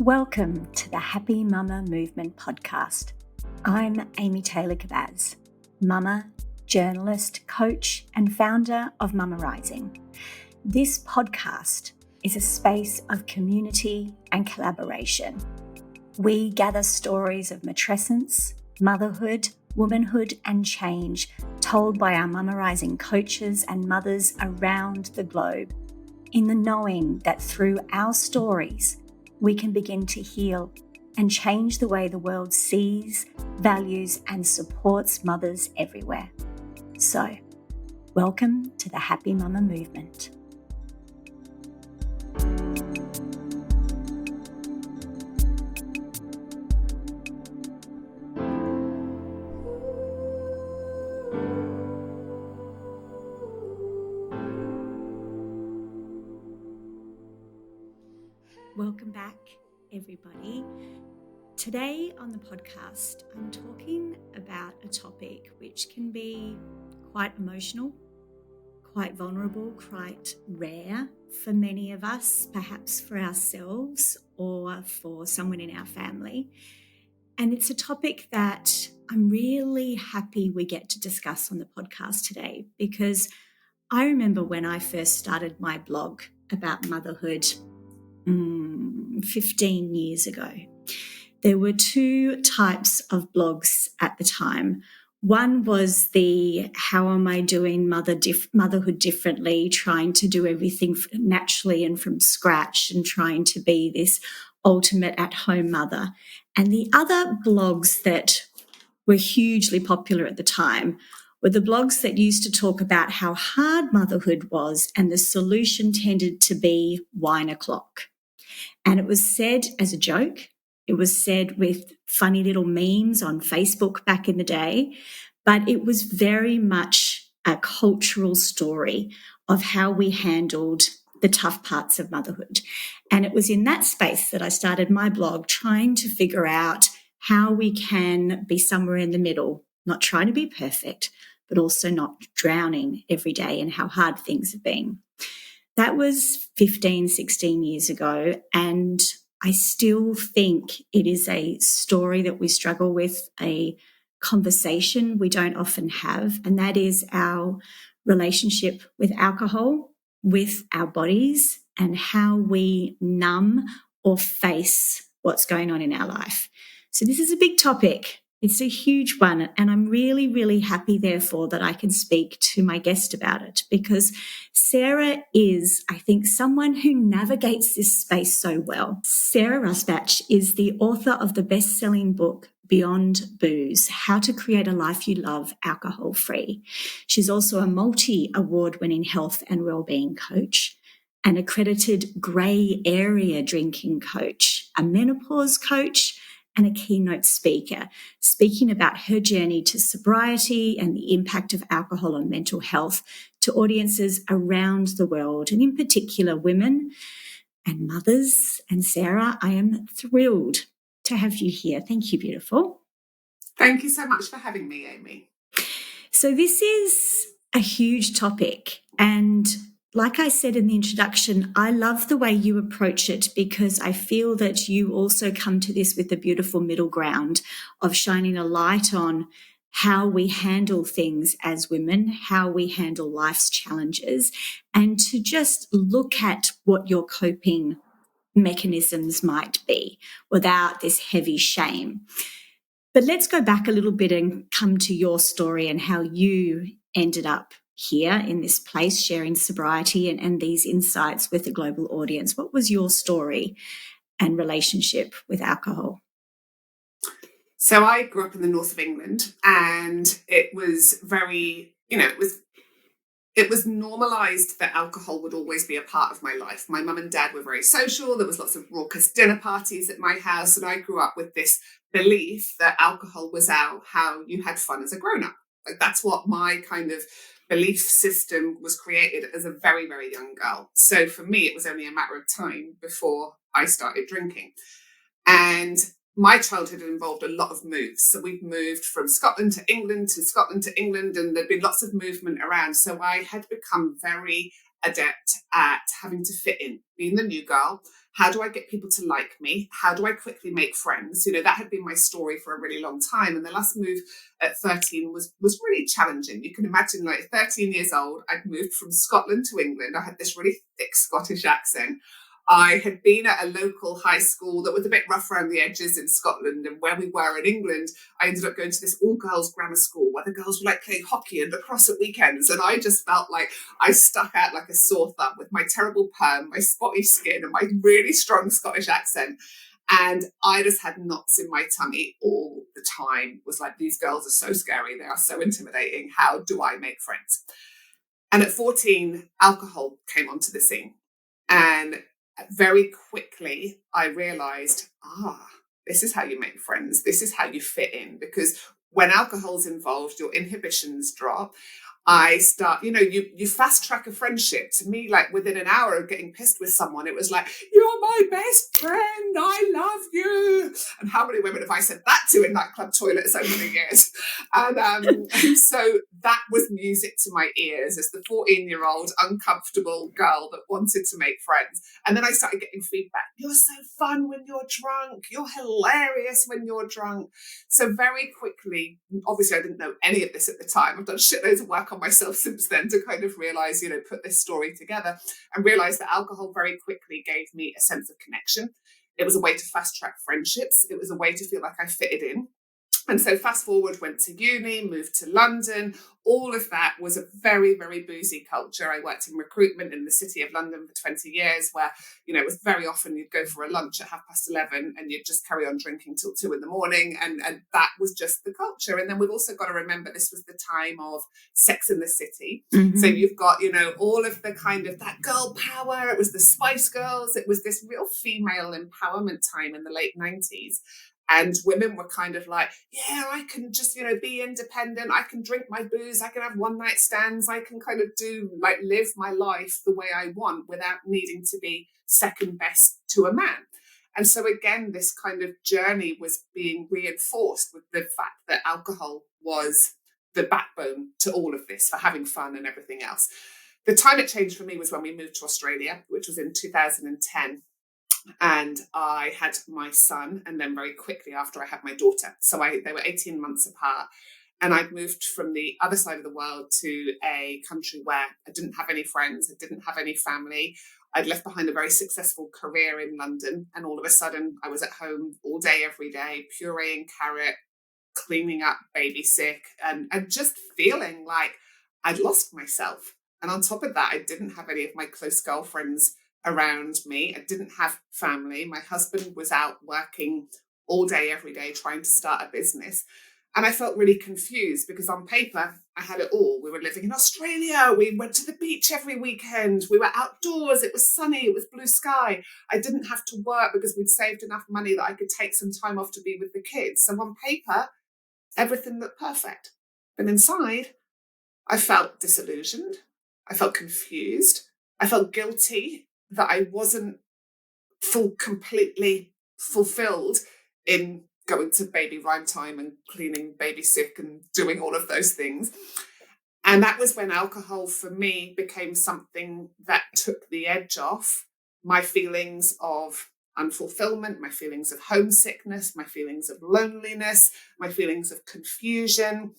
Welcome to the Happy Mama Movement podcast. I'm Amy Taylor-Kabbaz, mama, journalist, coach, and founder of Mama Rising. This podcast is a space of community and collaboration. We gather stories of matrescence, motherhood, womanhood, and change told by our Mama Rising coaches and mothers around the globe, in the knowing that through our stories, we can begin to heal and change the way the world sees, values, and supports mothers everywhere. So, welcome to the Happy Mama Movement. Welcome back, everybody. Today on the podcast, I'm talking about a topic which can be quite emotional, quite vulnerable, quite rare for many of us, perhaps for ourselves or for someone in our family. And it's a topic that I'm really happy we get to discuss on the podcast today, because I remember when I first started my blog about motherhood 15 years ago. There were two types of blogs at the time. One was the how am I doing motherhood differently, trying to do everything naturally and from scratch and trying to be this ultimate at-home mother. And the other blogs that were hugely popular at the time were the blogs that used to talk about how hard motherhood was, and the solution tended to be wine o'clock. And it was said as a joke. It was said with funny little memes on Facebook back in the day, but it was very much a cultural story of how we handled the tough parts of motherhood. And it was in that space that I started my blog, trying to figure out how we can be somewhere in the middle, not trying to be perfect, but also not drowning every day in how hard things have been. That was 15, 16 years ago, and I still think it is a story that we struggle with, a conversation we don't often have, and that is our relationship with alcohol, with our bodies, and how we numb or face what's going on in our life. So this is a big topic. It's a huge one, and I'm really, really happy, therefore, that I can speak to my guest about it, because Sarah is, I think, someone who navigates this space so well. Sarah Rusbatch is the author of the best-selling book, Beyond Booze, How to Create a Life You Love Alcohol-Free. She's also a multi-award-winning health and wellbeing coach, an accredited grey area drinking coach, a menopause coach, and a keynote speaker, speaking about her journey to sobriety and the impact of alcohol on mental health to audiences around the world, and in particular women and mothers. And Sarah, I am thrilled to have you here. Thank you, beautiful. Thank you so much for having me, Amy. So this is a huge topic, and like I said in the introduction, I love the way you approach it, because I feel that you also come to this with the beautiful middle ground of shining a light on how we handle things as women, how we handle life's challenges, and to just look at what your coping mechanisms might be without this heavy shame. But let's go back a little bit and come to your story and how you ended up here in this place, sharing sobriety and these insights with a global audience. What was your story and relationship with alcohol? So I grew up in the north of England, and it was very, it was normalised that alcohol would always be a part of my life. My mum and dad were very social. There was lots of raucous dinner parties at my house, and I grew up with this belief that alcohol was how you had fun as a grown-up. Like, that's what my kind of belief system was created as a very, very young girl. So for me, it was only a matter of time before I started drinking. And my childhood involved a lot of moves. So we've moved from Scotland to England to Scotland to England, and there'd been lots of movement around. So I had become very adept at having to fit in, being the new girl. How do I get people to like me? How do I quickly make friends? That had been my story for a really long time. And the last move at 13 was really challenging. You can imagine, like 13 years old, I'd moved from Scotland to England. I had this really thick Scottish accent. I had been at a local high school that was a bit rough around the edges in Scotland, and where we were in England, I ended up going to this all-girls grammar school where the girls were like playing hockey and lacrosse at weekends, and I just felt like I stuck out like a sore thumb with my terrible perm, my spotty skin, and my really strong Scottish accent. And I just had knots in my tummy all the time. It was like, these girls are so scary, they are so intimidating. How do I make friends? And at 14, alcohol came onto the scene. And very quickly, I realized, this is how you make friends. This is how you fit in. Because when alcohol's involved, your inhibitions drop. I start, you fast track a friendship. To me, like within an hour of getting pissed with someone, it was like, you're my best friend. I love you. And how many women have I said that to in nightclub toilets over the years? And so that was music to my ears as the 14-year-old uncomfortable girl that wanted to make friends. And then I started getting feedback. You're so fun when you're drunk. You're hilarious when you're drunk. So very quickly, obviously I didn't know any of this at the time. I've done shitloads of work on myself since then to kind of realize, put this story together and realize that alcohol very quickly gave me a sense of connection. It was a way to fast track friendships. It was a way to feel like I fitted in. And so fast forward, went to uni, moved to London. All of that was a very, very boozy culture. I worked in recruitment in the city of London for 20 years where, it was very often you'd go for a lunch at 11:30 and you'd just carry on drinking till 2 a.m. And that was just the culture. And then we've also got to remember this was the time of Sex in the City. Mm-hmm. So you've got, all of the kind of that girl power. It was the Spice Girls. It was this real female empowerment time in the late 90s. And women were kind of like, yeah, I can just, be independent. I can drink my booze. I can have one night stands. I can kind of live my life the way I want without needing to be second best to a man. And so again, this kind of journey was being reinforced with the fact that alcohol was the backbone to all of this for having fun and everything else. The time it changed for me was when we moved to Australia, which was in 2010. And I had my son, and then very quickly after I had my daughter. So they were 18 months apart. And I'd moved from the other side of the world to a country where I didn't have any friends, I didn't have any family. I'd left behind a very successful career in London. And all of a sudden, I was at home all day, every day, pureeing carrot, cleaning up baby sick, and just feeling like I'd lost myself. And on top of that, I didn't have any of my close girlfriends around me. I didn't have family. My husband was out working all day, every day, trying to start a business. And I felt really confused because on paper, I had it all. We were living in Australia. We went to the beach every weekend. We were outdoors. It was sunny. It was blue sky. I didn't have to work because we'd saved enough money that I could take some time off to be with the kids. So on paper, everything looked perfect. But inside, I felt disillusioned. I felt confused. I felt guilty that I wasn't completely fulfilled in going to baby rhyme time and cleaning baby sick and doing all of those things. And that was when alcohol for me became something that took the edge off my feelings of unfulfillment, my feelings of homesickness, my feelings of loneliness, my feelings of confusion.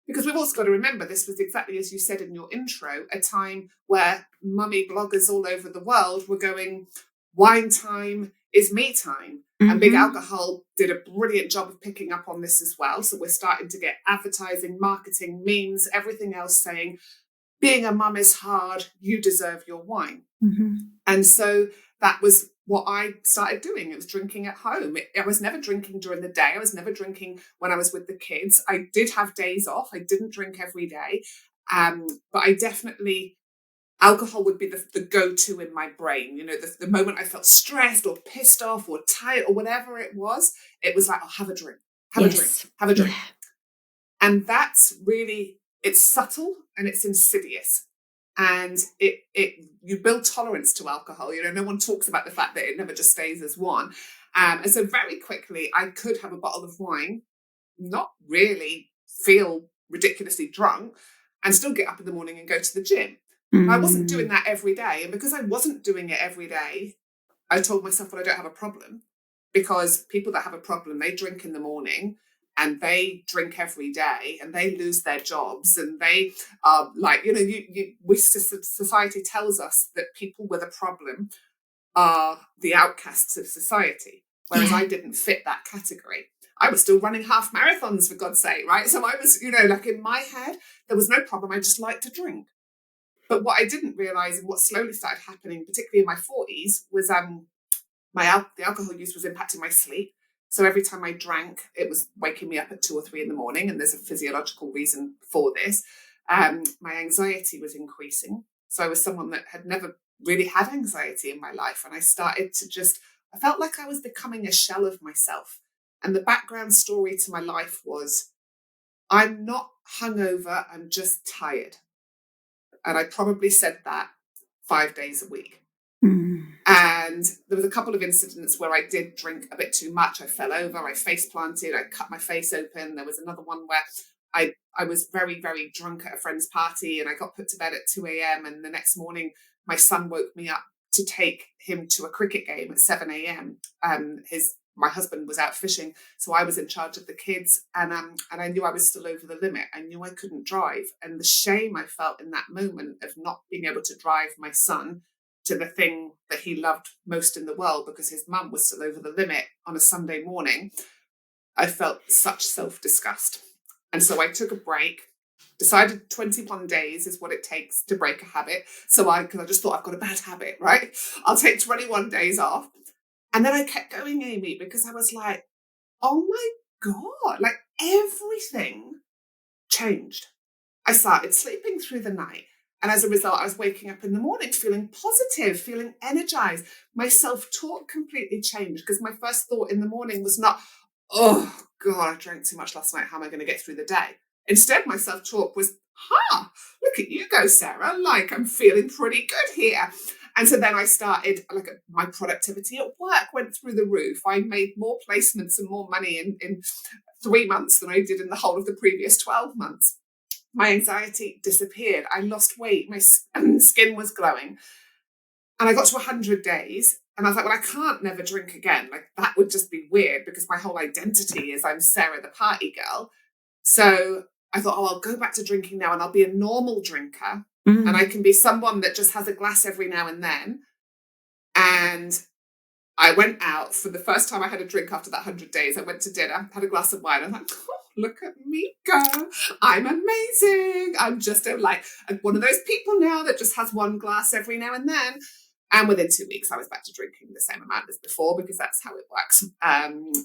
Because we've also got to remember, this was exactly as you said in your intro, a time where mummy bloggers all over the world were going, wine time is me time. Mm-hmm. And Big Alcohol did a brilliant job of picking up on this as well. So we're starting to get advertising, marketing, memes, everything else saying, being a mum is hard, you deserve your wine. Mm-hmm. And so that was what I started doing. It was drinking at home. I was never drinking during the day. I was never drinking when I was with the kids. I did have days off. I didn't drink every day. But I definitely, alcohol would be the go-to in my brain. The moment I felt stressed or pissed off or tired or whatever it was like, oh, have a drink, have a drink. Yeah. And that's really, it's subtle and it's insidious. And you build tolerance to alcohol. No one talks about the fact that it never just stays as one. And so very quickly, I could have a bottle of wine, not really feel ridiculously drunk, and still get up in the morning and go to the gym. I wasn't doing that every day. And because I wasn't doing it every day, I told myself, well, I don't have a problem, because people that have a problem, they drink in the morning and they drink every day and they lose their jobs, and they are like, society tells us that people with a problem are the outcasts of society, whereas I didn't fit that category. I was still running half marathons, for God's sake, right? So I was, like in my head, there was no problem. I just liked to drink. But what I didn't realise, and what slowly started happening, particularly in my 40s, was the alcohol use was impacting my sleep. So every time I drank, it was waking me up at 2 or 3 in the morning. And there's a physiological reason for this. My anxiety was increasing. So I was someone that had never really had anxiety in my life. And I started to I felt like I was becoming a shell of myself. And the background story to my life was, I'm not hungover, I'm just tired. And I probably said that 5 days a week. And there was a couple of incidents where I did drink a bit too much. I fell over, I face planted, I cut my face open. There was another one where I was very, very drunk at a friend's party, and I got put to bed at 2 a.m. And the next morning, my son woke me up to take him to a cricket game at 7 a.m. My husband was out fishing, so I was in charge of the kids, and I knew I was still over the limit. I knew I couldn't drive, and the shame I felt in that moment of not being able to drive my son to the thing that he loved most in the world because his mum was still over the limit on a Sunday morning, I felt such self-disgust. And so I took a break, decided 21 days is what it takes to break a habit. Because I just thought, I've got a bad habit, right? I'll take 21 days off. And then I kept going, Amy, because I was like, oh my God, like everything changed. I started sleeping through the night. And as a result, I was waking up in the morning feeling positive, feeling energized. My self-talk completely changed, because my first thought in the morning was not, oh God, I drank too much last night. How am I going to get through the day? Instead, my self-talk was, look at you go, Sarah. Like, I'm feeling pretty good here. And so then I started, my productivity at work went through the roof. I made more placements and more money in 3 months than I did in the whole of the previous 12 months. My anxiety disappeared. I lost weight. My skin was glowing. And I got to 100 days. And I was like, well, I can't never drink again. Like, that would just be weird, because my whole identity is I'm Sarah, the party girl. So I thought, I'll go back to drinking now, and I'll be a normal drinker. And I can be someone that just has a glass every now and then. And I went out for the first time I had a drink after that 100 days. I went to dinner, had a glass of wine. I was like, look at me go. I'm amazing. I'm just one of those people now that just has one glass every now and then. And within 2 weeks, I was back to drinking the same amount as before, because that's how it works.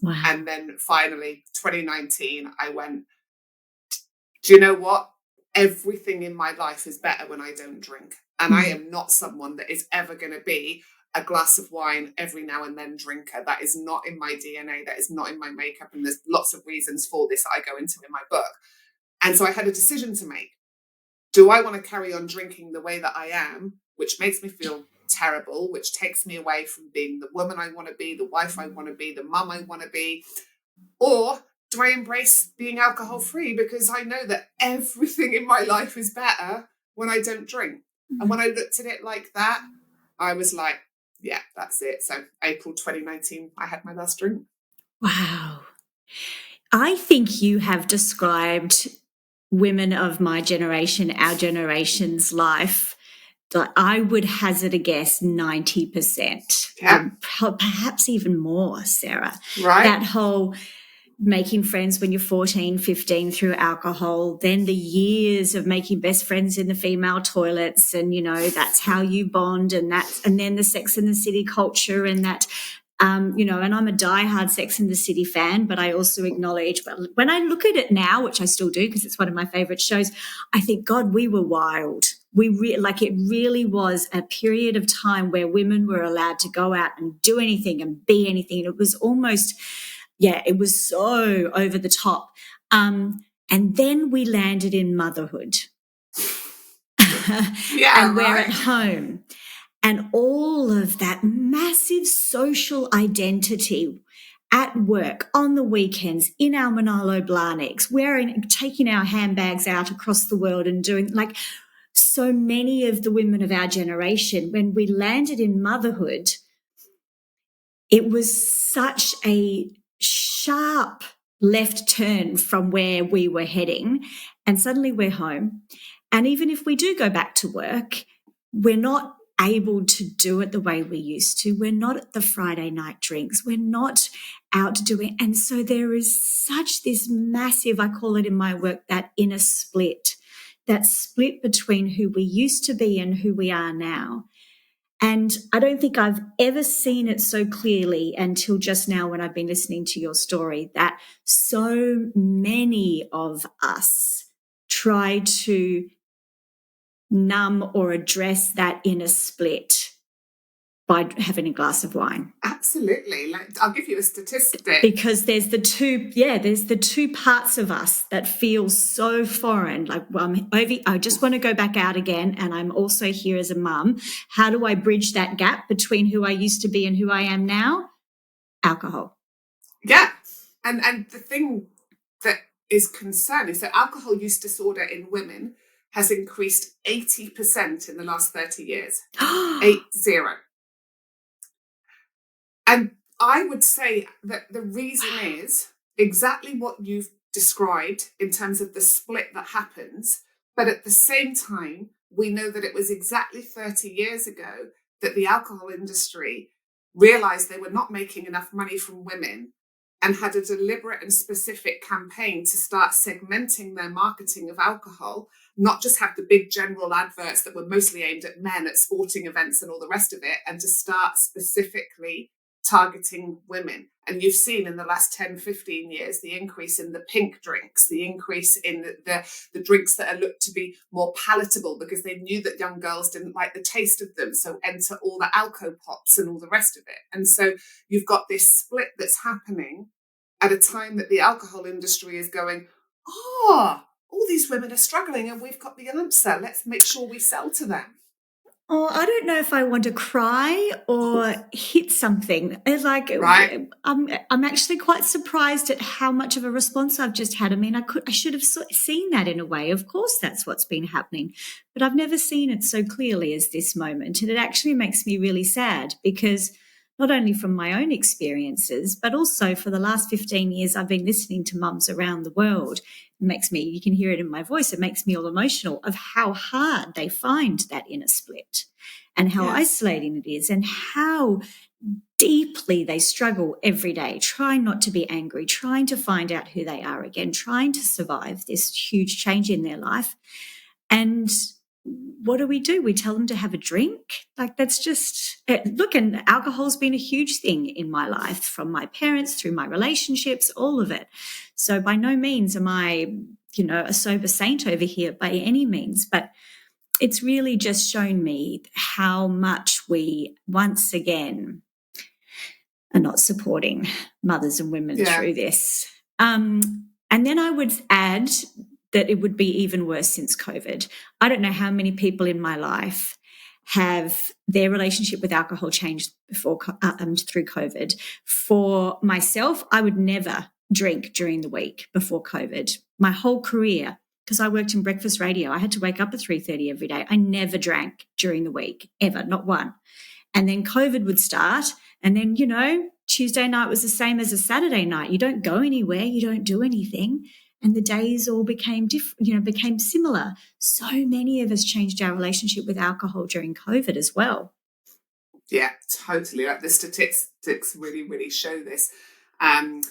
Wow. And then finally, 2019, I went, do you know what? Everything in my life is better when I don't drink. And I am not someone that is ever going to be a glass of wine every now and then drinker. That is not in my DNA. That is not in my makeup. And there's lots of reasons for this that I go into in my book. And so I had a decision to make. Do I want to carry on drinking the way that I am, which makes me feel terrible, which takes me away from being the woman I want to be, the wife I want to be, the mum I want to be? Or do I embrace being alcohol free, because I know that everything in my life is better when I don't drink? And when I looked at it like that, I was like, yeah, that's it. So April 2019, I had my last drink. Wow. I think you have described women of my generation, our generation's life, I would hazard a guess 90%, perhaps even more, Sarah. Right. That whole making friends when you're 14, 15 through alcohol, then the years of making best friends in the female toilets, and, that's how you bond, and then the Sex and the City culture, and that, and I'm a diehard Sex and the City fan, but I also acknowledge, well, when I look at it now, which I still do because it's one of my favorite shows, I think, God, we were wild. It really was a period of time where women were allowed to go out and do anything and be anything. It was almost, it was so over the top. And then we landed in motherhood. And we're at home. And all of that massive social identity at work, on the weekends, in our Manalo Blahniks, taking our handbags out across the world and doing so many of the women of our generation, when we landed in motherhood, it was such a sharp left turn from where we were heading, and suddenly we're home. And even if we do go back to work, we're not able to do it the way we used to. We're not at the Friday night drinks. We're not out doing. And so there is such this massive, I call it in my work, that inner split, that split between who we used to be and who we are now. And I don't think I've ever seen it so clearly until just now when I've been listening to your story, that so many of us try to numb or address that inner split by having a glass of wine. Absolutely. I'll give you a statistic. Because there's the two parts of us that feel so foreign. Like, well, I just want to go back out again, and I'm also here as a mum. How do I bridge that gap between who I used to be and who I am now? Alcohol. Yeah. And the thing that is concerning, so alcohol use disorder in women has increased 80% in the last 30 years. 80. And I would say that the reason is exactly what you've described in terms of the split that happens. But at the same time, we know that it was exactly 30 years ago that the alcohol industry realized they were not making enough money from women and had a deliberate and specific campaign to start segmenting their marketing of alcohol, not just have the big general adverts that were mostly aimed at men at sporting events and all the rest of it, and to start specifically targeting women. And you've seen in the last 10, 15 years, the increase in the pink drinks, the increase in the drinks that are looked to be more palatable because they knew that young girls didn't like the taste of them. So enter all the alco pops and all the rest of it. And so you've got this split that's happening at a time that the alcohol industry is going, all these women are struggling and we've got the answer. Let's make sure we sell to them. Oh, I don't know if I want to cry or hit something. It's like, right. I'm actually quite surprised at how much of a response I've just had. I mean, I should have seen that in a way. Of course, that's what's been happening, but I've never seen it so clearly as this moment. And it actually makes me really sad because not only from my own experiences, but also for the last 15 years, I've been listening to mums around the world. It makes me, you can hear it in my voice, it makes me all emotional of how hard they find that inner split and how isolating it is and how deeply they struggle every day, trying not to be angry, trying to find out who they are again, trying to survive this huge change in their life. And what do? We tell them to have a drink? Like, that's just, look, and alcohol's been a huge thing in my life, from my parents through my relationships, all of it. So by no means am I, a sober saint over here by any means, but it's really just shown me how much we once again are not supporting mothers and women through this. And then I would add that it would be even worse since COVID. I don't know how many people in my life have their relationship with alcohol changed through COVID. For myself, I would never drink during the week before COVID. My whole career, because I worked in breakfast radio, I had to wake up at 3:30 every day. I never drank during the week, ever, not one. And then COVID would start, and then, Tuesday night was the same as a Saturday night. You don't go anywhere, you don't do anything. And the days all became different, became similar. So many of us changed our relationship with alcohol during COVID as well. Yeah, totally. Like, the statistics really, really show this. And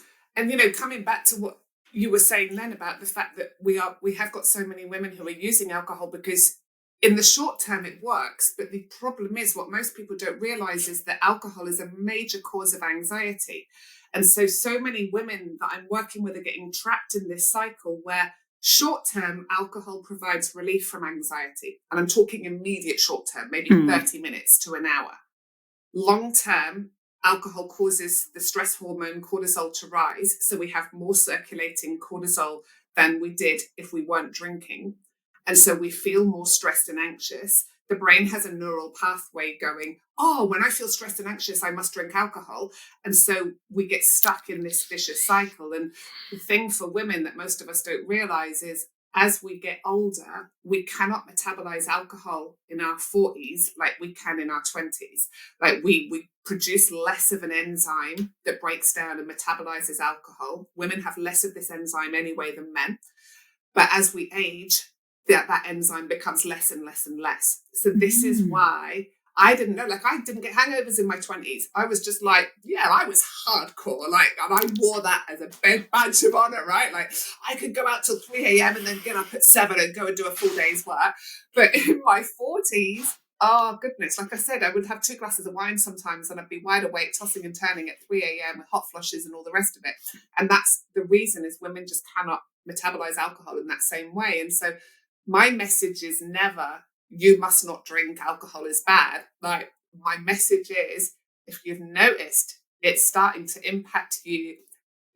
coming back to what you were saying then about the fact that we have got so many women who are using alcohol because in the short term it works, but the problem is what most people don't realize is that alcohol is a major cause of anxiety. And so many women that I'm working with are getting trapped in this cycle where short-term alcohol provides relief from anxiety. And I'm talking immediate short-term, maybe 30 minutes to an hour. Long-term, alcohol causes the stress hormone cortisol to rise. So we have more circulating cortisol than we did if we weren't drinking. And so we feel more stressed and anxious. The brain has a neural pathway going, when I feel stressed and anxious, I must drink alcohol. And so we get stuck in this vicious cycle. And the thing for women that most of us don't realize is as we get older, we cannot metabolize alcohol in our 40s like we can in our 20s. Like we produce less of an enzyme that breaks down and metabolizes alcohol. Women have less of this enzyme anyway than men. But as we age, that enzyme becomes less and less and less. So this is why I didn't know, like I didn't get hangovers in my 20s. I was just like, yeah, I was hardcore. Like, and I wore that as a badge of honor, right? Like I could go out till 3 a.m. and then get up at 7 and go and do a full day's work. But in my 40s, oh goodness, like I said, I would have 2 glasses of wine sometimes and I'd be wide awake, tossing and turning at 3 a.m. with hot flushes and all the rest of it. And that's the reason, is women just cannot metabolize alcohol in that same way. And so my message is never, you must not drink, alcohol is bad. Like my message is, if you've noticed it's starting to impact you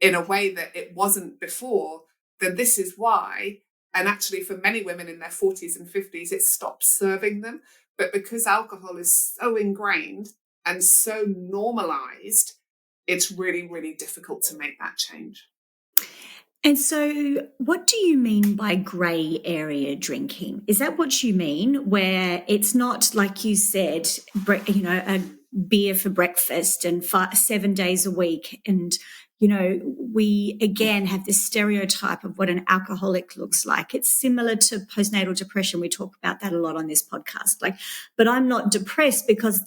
in a way that it wasn't before, then this is why. And actually for many women in their 40s and 50s, it stops serving them. But because alcohol is so ingrained and so normalized, it's really, really difficult to make that change. And so what do you mean by grey area drinking? Is that what you mean, where it's not, like you said, a beer for breakfast and 7 days a week? And, we again have this stereotype of what an alcoholic looks like. It's similar to postnatal depression. We talk about that a lot on this podcast. But I'm not depressed because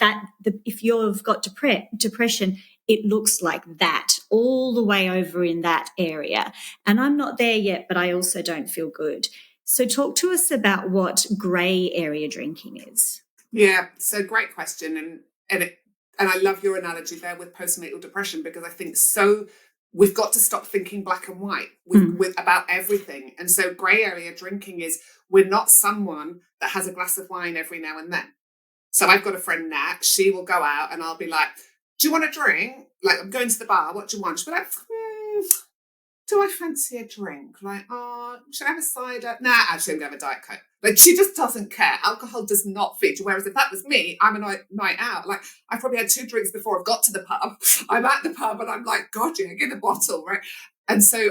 if you've got depression, it looks like that all the way over in that area. And I'm not there yet, but I also don't feel good. So talk to us about what grey area drinking is. Yeah, so great question. And I love your analogy there with postnatal depression, because I think we've got to stop thinking black and white with about everything. And so grey area drinking is, we're not someone that has a glass of wine every now and then. So I've got a friend, Nat, she will go out and I'll be like, do you want a drink? Like, I'm going to the bar, what do you want? She'll be like, do I fancy a drink? Like, should I have a cider? Nah, actually, I'm going to have a Diet Coke. Like, she just doesn't care. Alcohol does not feature. Whereas if that was me, I'm a night out. Like, I've probably had 2 drinks before I've got to the pub. I'm at the pub and I'm like, God, yeah, get a bottle, right? And so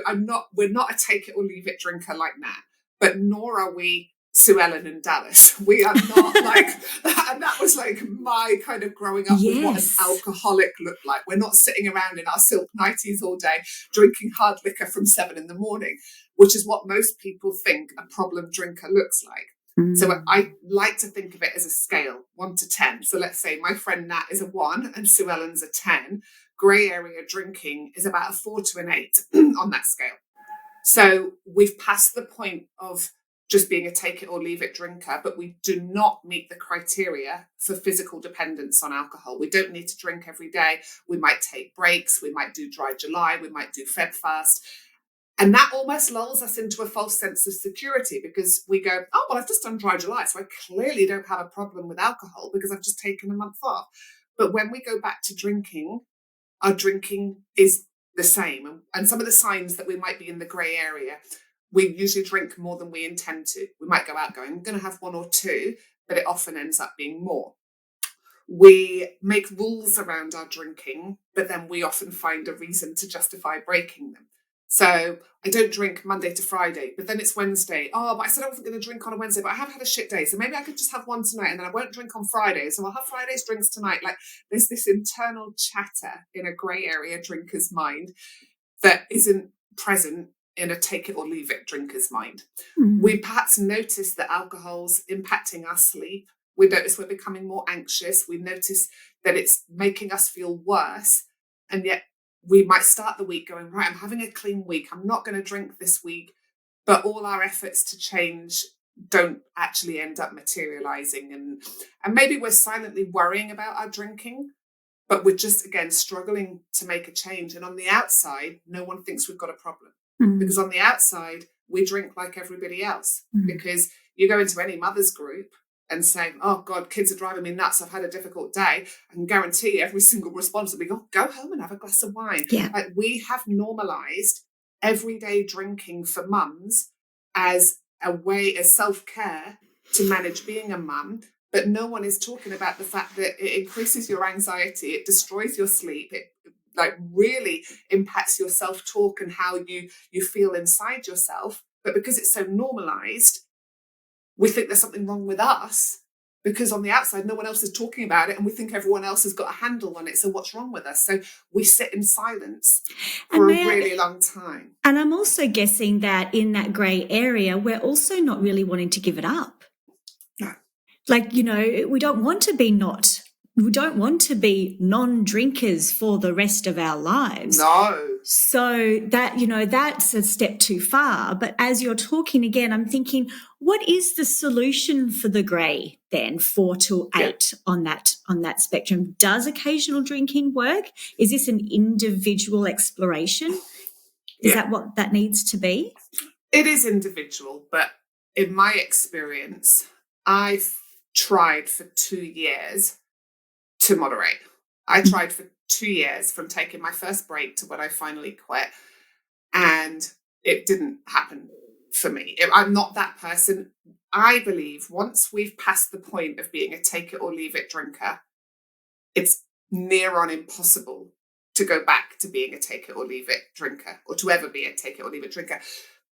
we're not a take it or leave it drinker like Nat, but nor are we Sue Ellen and Dallas. We are not like that. And that was like my kind of growing up with what an alcoholic looked like. We're not sitting around in our silk nighties all day drinking hard liquor from 7 a.m, which is what most people think a problem drinker looks like. So I like to think of it as a scale, 1 to 10. So let's say my friend Nat is a 1 and Sue Ellen's a 10. Grey area drinking is about a 4 to an 8 on that scale. So we've passed the point of just being a take it or leave it drinker, but we do not meet the criteria for physical dependence on alcohol. We don't need to drink every day. We might take breaks. We might do dry July. We might do Feb fast. And that almost lulls us into a false sense of security, because we go, oh, well, I've just done dry July, so I clearly don't have a problem with alcohol because I've just taken a month off. But when we go back to drinking, our drinking is the same. And some of the signs that we might be in the grey area, we usually drink more than we intend to. We might go out going, I'm going to have 1 or 2, but it often ends up being more. We make rules around our drinking, but then we often find a reason to justify breaking them. So I don't drink Monday to Friday, but then it's Wednesday. Oh, but I said I wasn't going to drink on a Wednesday, but I have had a shit day. So maybe I could just have one tonight and then I won't drink on Friday. So I'll have Friday's drinks tonight. Like, there's this internal chatter in a grey area drinker's mind that isn't present in a take it or leave it drinker's mind. We perhaps notice that alcohol's impacting our sleep. We notice we're becoming more anxious. We notice that it's making us feel worse. And yet we might start the week going, right, I'm having a clean week. I'm not going to drink this week. But all our efforts to change don't actually end up materializing. And maybe we're silently worrying about our drinking, but we're just, again, struggling to make a change. And on the outside, no one thinks we've got a problem. Because on the outside, we drink like everybody else. Because you go into any mother's group and say, oh, God, kids are driving me nuts. I've had a difficult day. I can guarantee every single response will be, go home and have a glass of wine. Yeah. Like, we have normalized everyday drinking for mums as a way, as self-care to manage being a mum. But no one is talking about the fact that it increases your anxiety. It destroys your sleep. It really impacts your self-talk and how you feel inside yourself. But because it's so normalized, we think there's something wrong with us because on the outside, no one else is talking about it and we think everyone else has got a handle on it. So what's wrong with us? So we sit in silence for a really long time. And I'm also guessing that in that grey area, we're also not really wanting to give it up. No. Like, you know, we don't want to be non-drinkers for the rest of our lives. No. So that, you know, that's a step too far. But as you're talking again, I'm thinking, what is the solution for the grey then, 4 to 8 on that spectrum? Does occasional drinking work? Is this an individual exploration? Is that what that needs to be? It is individual, but in my experience, I've tried for 2 years to moderate. I tried for 2 years from taking my first break to when I finally quit, and it didn't happen for me. I'm not that person. I believe once we've passed the point of being a take it or leave it drinker, it's near on impossible to go back to being a take it or leave it drinker, or to ever be a take it or leave it drinker.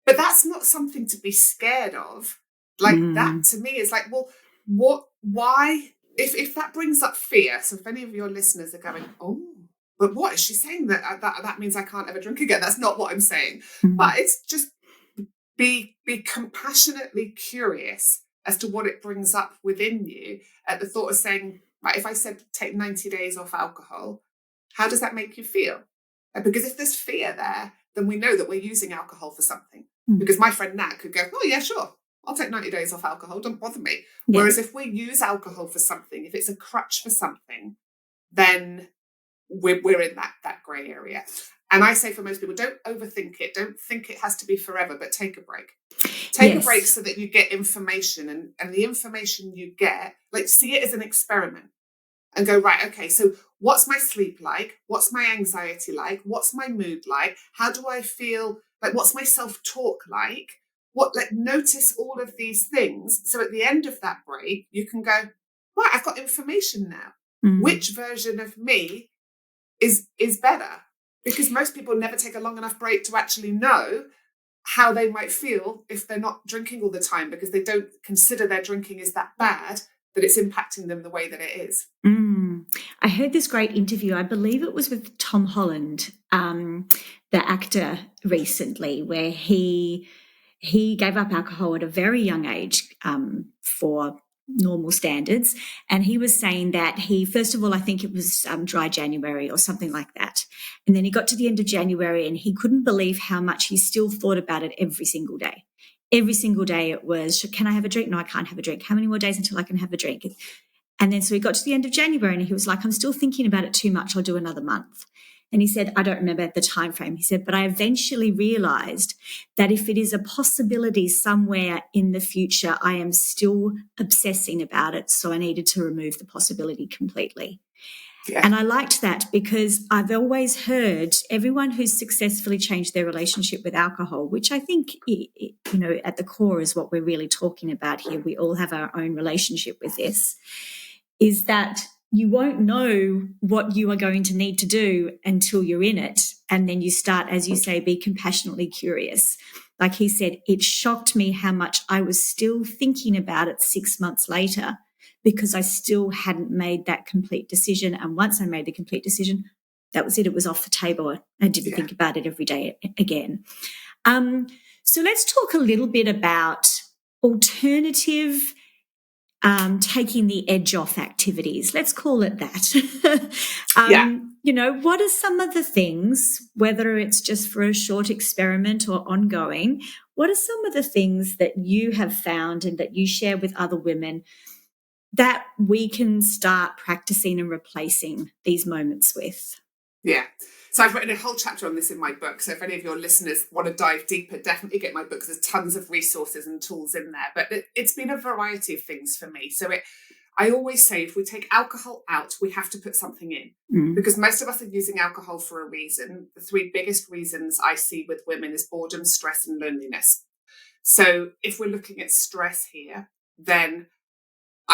But that's not something to be scared of. Like that to me is like, well, why? If that brings up fear, so if any of your listeners are going, oh, but what is she saying that means I can't ever drink again? That's not what I'm saying. But it's just be compassionately curious as to what it brings up within you at the thought of saying, right, if I said take 90 days off alcohol, how does that make you feel? Because if there's fear there, then we know that we're using alcohol for something. Because my friend Nat could go, oh yeah, sure, I'll take 90 days off alcohol, don't bother me. Yeah. Whereas if we use alcohol for something, if it's a crutch for something, then we're in that grey area. And I say for most people, don't overthink it. Don't think it has to be forever, but take a break. Take a break so that you get information, and the information you get, like, see it as an experiment and go, right, okay, so what's my sleep like? What's my anxiety like? What's my mood like? How do I feel? Like, what's my self-talk like? Notice all of these things. So at the end of that break, you can go, right, I've got information now. Which version of me is better? Because most people never take a long enough break to actually know how they might feel if they're not drinking all the time, because they don't consider their drinking is that bad that it's impacting them the way that it is. I heard this great interview, I believe it was with Tom Holland, the actor, recently, where he gave up alcohol at a very young age for normal standards. And he was saying that first of all, I think it was dry January or something like that. And then he got to the end of January and he couldn't believe how much he still thought about it every single day. Every single day it was, can I have a drink? No, I can't have a drink. How many more days until I can have a drink? And then so he got to the end of January and he was like, I'm still thinking about it too much. I'll do another month. And he said, I don't remember the time frame. He said, but I eventually realized that if it is a possibility somewhere in the future, I am still obsessing about it. So I needed to remove the possibility completely. Yeah. And I liked that because I've always heard everyone who's successfully changed their relationship with alcohol, which I think, at the core is what we're really talking about here. We all have our own relationship with this, is that you won't know what you are going to need to do until you're in it. And then you start, as you say, be compassionately curious. Like he said, it shocked me how much I was still thinking about it 6 months later because I still hadn't made that complete decision. And once I made the complete decision, that was it. It was off the table. I didn't think about it every day again. So let's talk a little bit about alternative taking the edge off activities. Let's call it that. What are some of the things, whether it's just for a short experiment or ongoing, what are some of the things that you have found and that you share with other women that we can start practicing and replacing these moments with? Yeah. So I've written a whole chapter on this in my book. So if any of your listeners want to dive deeper, definitely get my book because there's tons of resources and tools in there. But it's been a variety of things for me. So I always say if we take alcohol out, we have to put something in because most of us are using alcohol for a reason. The 3 biggest reasons I see with women is boredom, stress, and loneliness. So if we're looking at stress here, then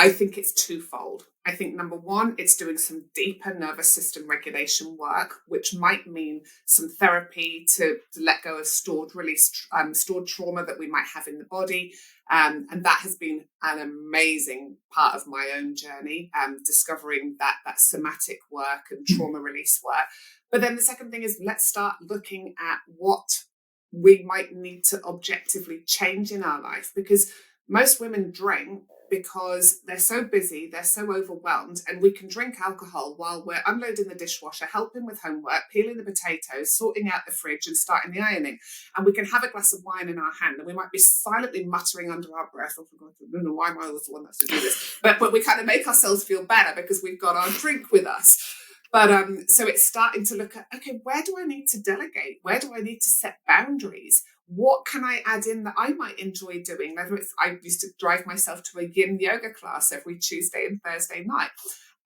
I think it's twofold. I think number one, it's doing some deeper nervous system regulation work, which might mean some therapy to let go of stored trauma that we might have in the body. And that has been an amazing part of my own journey, discovering that somatic work and trauma release work. But then the second thing is, let's start looking at what we might need to objectively change in our life, because most women drink because they're so busy, they're so overwhelmed, and we can drink alcohol while we're unloading the dishwasher, helping with homework, peeling the potatoes, sorting out the fridge and starting the ironing. And we can have a glass of wine in our hand and we might be silently muttering under our breath, oh, for God, I don't know why I was the one that's to do this. But we kind of make ourselves feel better because we've got our drink with us. But so it's starting to look at, okay, where do I need to delegate? Where do I need to set boundaries? What can I add in that I might enjoy doing? Whether it's, I used to drive myself to a yin yoga class every Tuesday and Thursday night.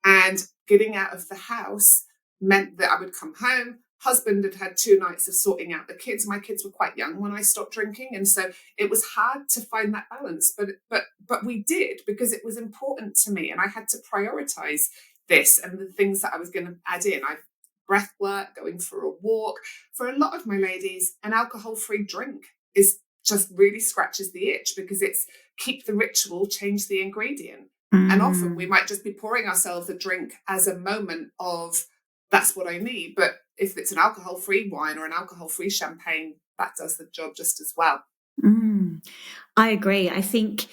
And getting out of the house meant that I would come home. Husband had had 2 nights of sorting out the kids. My kids were quite young when I stopped drinking. And so it was hard to find that balance. But we did, because it was important to me. And I had to prioritize this and the things that I was going to add in. Breath work, going for a walk. For a lot of my ladies, an alcohol-free drink is just really scratches the itch, because it's keep the ritual, change the ingredient. And often we might just be pouring ourselves a drink as a moment of, that's what I need. But if it's an alcohol-free wine or an alcohol-free champagne, that does the job just as well. I agree. I think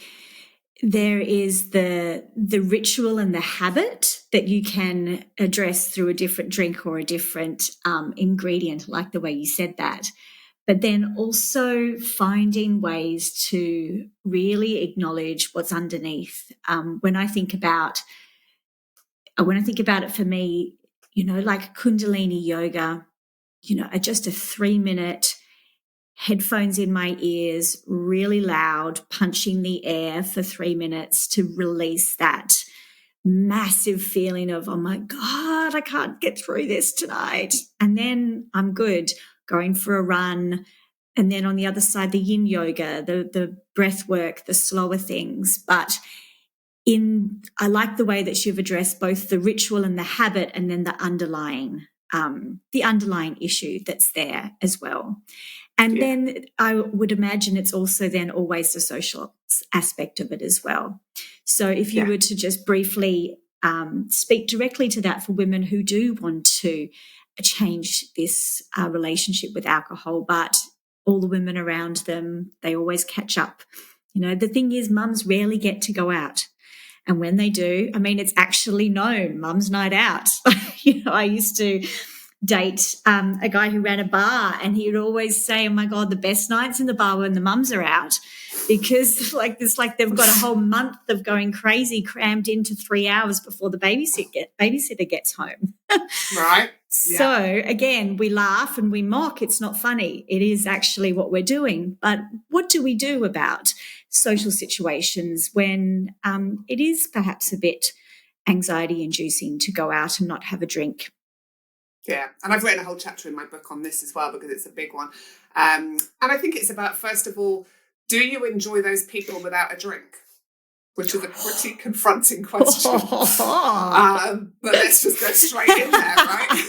there is the ritual and the habit that you can address through a different drink or a different ingredient, like the way you said that. But then also finding ways to really acknowledge what's underneath. When I think about it for me, like Kundalini yoga, just a 3-minute headphones in my ears, really loud, punching the air for 3 minutes to release that massive feeling of, oh my God, I can't get through this tonight. And then I'm good, going for a run. And then on the other side, the yin yoga, the breath work, the slower things. But I like the way that you've addressed both the ritual and the habit, and then the underlying issue that's there as well. And then I would imagine it's also then always the social aspect of it as well. So if you were to just briefly speak directly to that for women who do want to change this relationship with alcohol, but all the women around them, they always catch up. The thing is, mums rarely get to go out. And when they do, I mean, it's actually known, mum's night out. I used to date a guy who ran a bar, and he would always say, oh my God, the best nights in the bar when the mums are out, because they've got a whole month of going crazy crammed into 3 hours before the babysitter gets home. Right. So again, we laugh and we mock. It's not funny. It is actually what we're doing. But what do we do about social situations when it is perhaps a bit anxiety inducing to go out and not have a drink? Yeah, and I've written a whole chapter in my book on this as well, because it's a big one. And I think it's about, first of all, do you enjoy those people without a drink? Which is a pretty confronting question. But let's just go straight in there, right?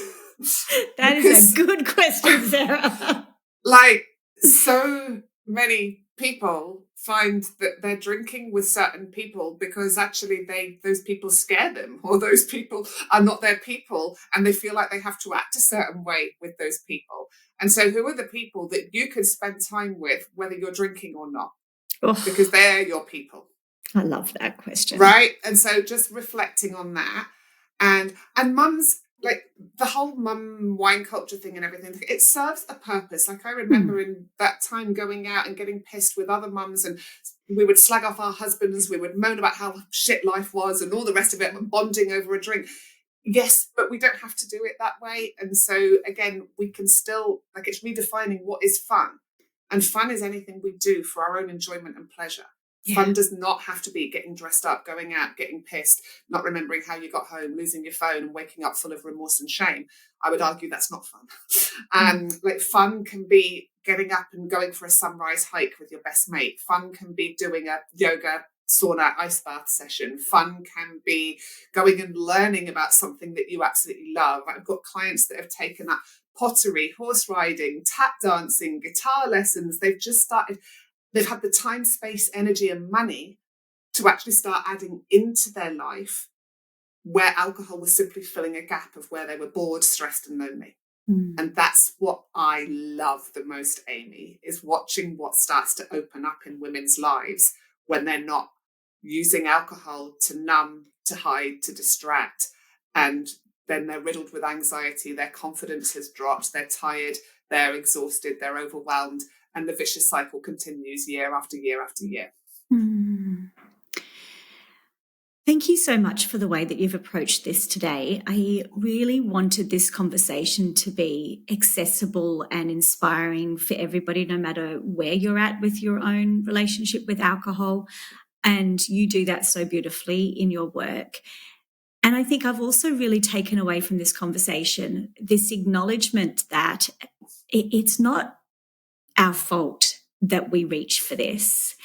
That is a good question, Sarah. Like, so many people find that they're drinking with certain people because actually those people scare them, or those people are not their people, and they feel like they have to act a certain way with those people. And so who are the people that you could spend time with, whether you're drinking or not? Because they're your people. I love that question. Right? And so just reflecting on that, and mums, like the whole mum wine culture thing and everything, it serves a purpose. Like I remember in that time going out and getting pissed with other mums, and we would slag off our husbands, we would moan about how shit life was and all the rest of it, and bonding over a drink. Yes, but we don't have to do it that way. And so again, we can still, like, it's redefining what is fun. And fun is anything we do for our own enjoyment and pleasure. Yeah. Fun does not have to be getting dressed up, going out, getting pissed, not remembering how you got home, losing your phone and waking up full of remorse and shame. I would argue that's not fun. Like fun can be getting up and going for a sunrise hike with your best mate. Fun can be doing a yoga sauna ice bath session. Fun can be going and learning about something that you absolutely love. I've got clients that have taken up pottery, horse riding, tap dancing, guitar lessons. They've had the time, space, energy and money to actually start adding into their life where alcohol was simply filling a gap of where they were bored, stressed and lonely. And that's what I love the most, Amy, is watching what starts to open up in women's lives when they're not using alcohol to numb, to hide, to distract. And then they're riddled with anxiety, their confidence has dropped, they're tired, they're exhausted, they're overwhelmed, and the vicious cycle continues year after year after year. Thank you so much for the way that you've approached this today. I really wanted this conversation to be accessible and inspiring for everybody, no matter where you're at with your own relationship with alcohol. And you do that so beautifully in your work. And I think I've also really taken away from this conversation this acknowledgement that it's not our fault that we reach for this.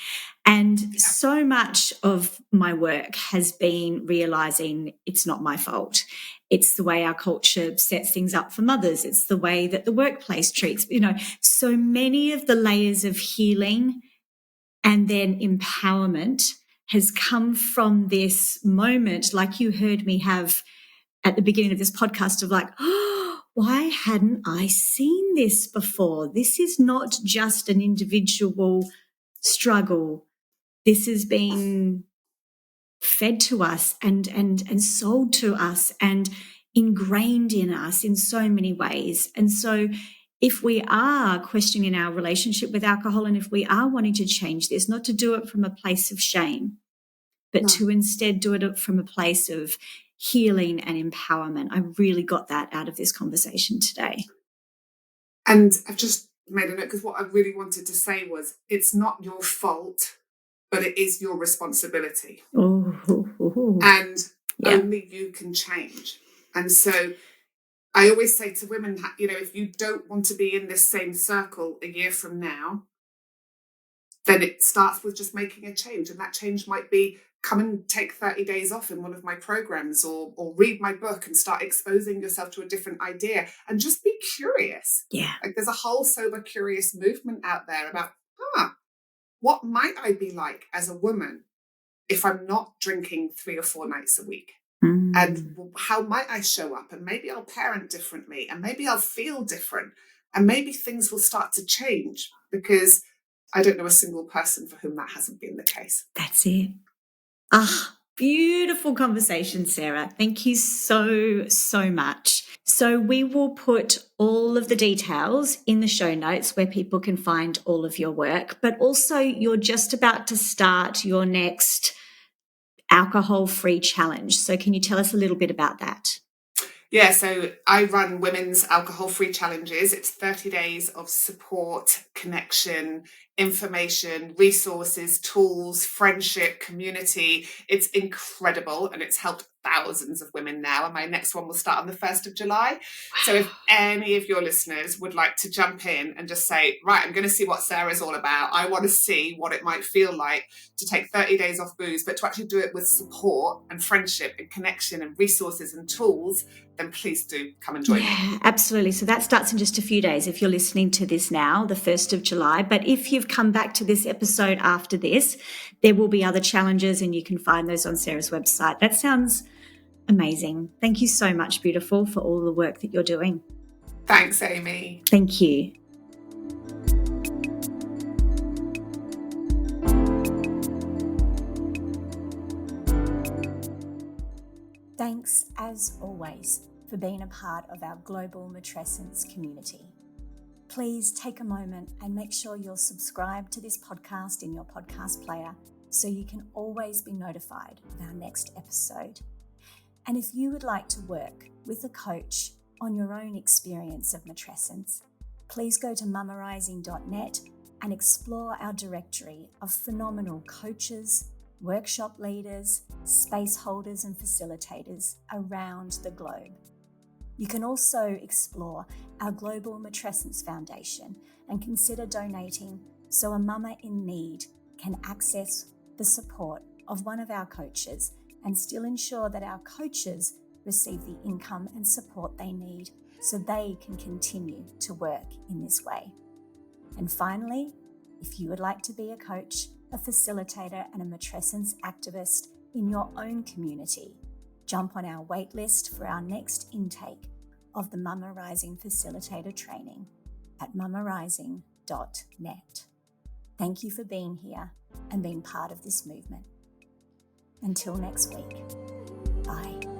And so much of my work has been realizing it's not my fault. It's the way our culture sets things up for mothers. It's the way that the workplace treats, so many of the layers of healing and then empowerment has come from this moment, like you heard me have at the beginning of this podcast, of like, oh, why hadn't I seen this before? This is not just an individual struggle. This has been fed to us and sold to us and ingrained in us in so many ways. And so if we are questioning our relationship with alcohol and if we are wanting to change this, not to do it from a place of shame, but to instead do it from a place of healing and empowerment. I really got that out of this conversation today. And I've just made a note because what I really wanted to say was it's not your fault, but it is your responsibility. And only you can change. And so I always say to women, if you don't want to be in this same circle a year from now, then it starts with just making a change. And that change might be come and take 30 days off in one of my programs or read my book and start exposing yourself to a different idea and just be curious. Yeah. Like there's a whole sober curious movement out there about, what might I be like as a woman if I'm not drinking 3 or 4 nights a week? And how might I show up? And maybe I'll parent differently and maybe I'll feel different and maybe things will start to change because I don't know a single person for whom that hasn't been the case. That's it. Beautiful conversation, Sarah. Thank you so, so much. So we will put all of the details in the show notes where people can find all of your work, but also you're just about to start your next alcohol-free challenge. So can you tell us a little bit about that? Yeah, so I run women's alcohol-free challenges. It's 30 days of support, connection, information, resources, tools, friendship, community. It's incredible and it's helped thousands of women now. And my next one will start on the 1st of July. So if any of your listeners would like to jump in and just say, right, I'm going to see what Sarah's all about. I want to see what it might feel like to take 30 days off booze, but to actually do it with support and friendship and connection and resources and tools, then please do come and join me. Absolutely. So that starts in just a few days if you're listening to this now, the 1st of July. But if you've come back to this episode after this, there will be other challenges and you can find those on Sarah's website. That sounds amazing. Thank you so much, beautiful, for all the work that you're doing. Thanks, Amy. Thank you. Thanks, as always, for being a part of our global matrescence community. Please take a moment and make sure you're subscribed to this podcast in your podcast player so you can always be notified of our next episode. And if you would like to work with a coach on your own experience of matrescence, please go to mummarising.net and explore our directory of phenomenal coaches, workshop leaders, space holders and facilitators around the globe. You can also explore our Global Matrescence Foundation and consider donating so a mama in need can access the support of one of our coaches and still ensure that our coaches receive the income and support they need so they can continue to work in this way. And finally, if you would like to be a coach, a facilitator, and a matrescence activist in your own community, jump on our waitlist for our next intake of the Mama Rising Facilitator Training at mamarising.net. Thank you for being here and being part of this movement. Until next week, bye.